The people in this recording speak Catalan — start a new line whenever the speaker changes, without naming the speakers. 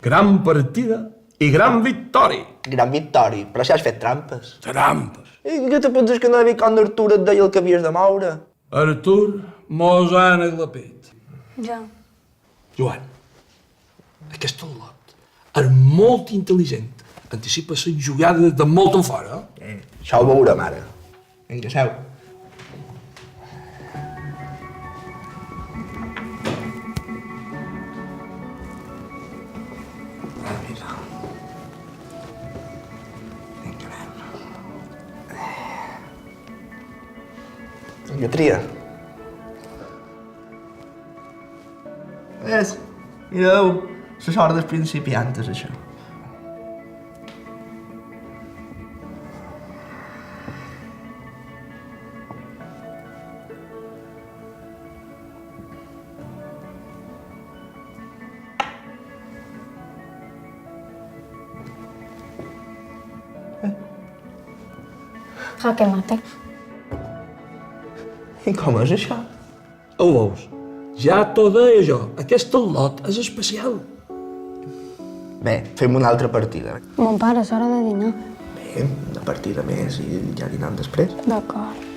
Gran partida i gran victòria.
Gran victòria, però si has fet trampes.
Trampes.
I què te penses que no havia quan Artur et deia el que havies de moure?
Artur mos ha enaglepit.
Ja.
Joan, aquest al·lot és molt intel·ligent. Anticipa la jugada de molt en fora.
Això ho veurem ara. Vinga, seu. Vinga, tria. Ves, mireu, la sort dels principiantes, això.
Jaque mate.
I com és això?
Ho veus? Ja t'ho deia jo, aquest al·lot és especial.
Bé, fem una altra partida.
Mon pare, és hora de dinar.
Bé, una partida més i ja dinam després.
D'acord.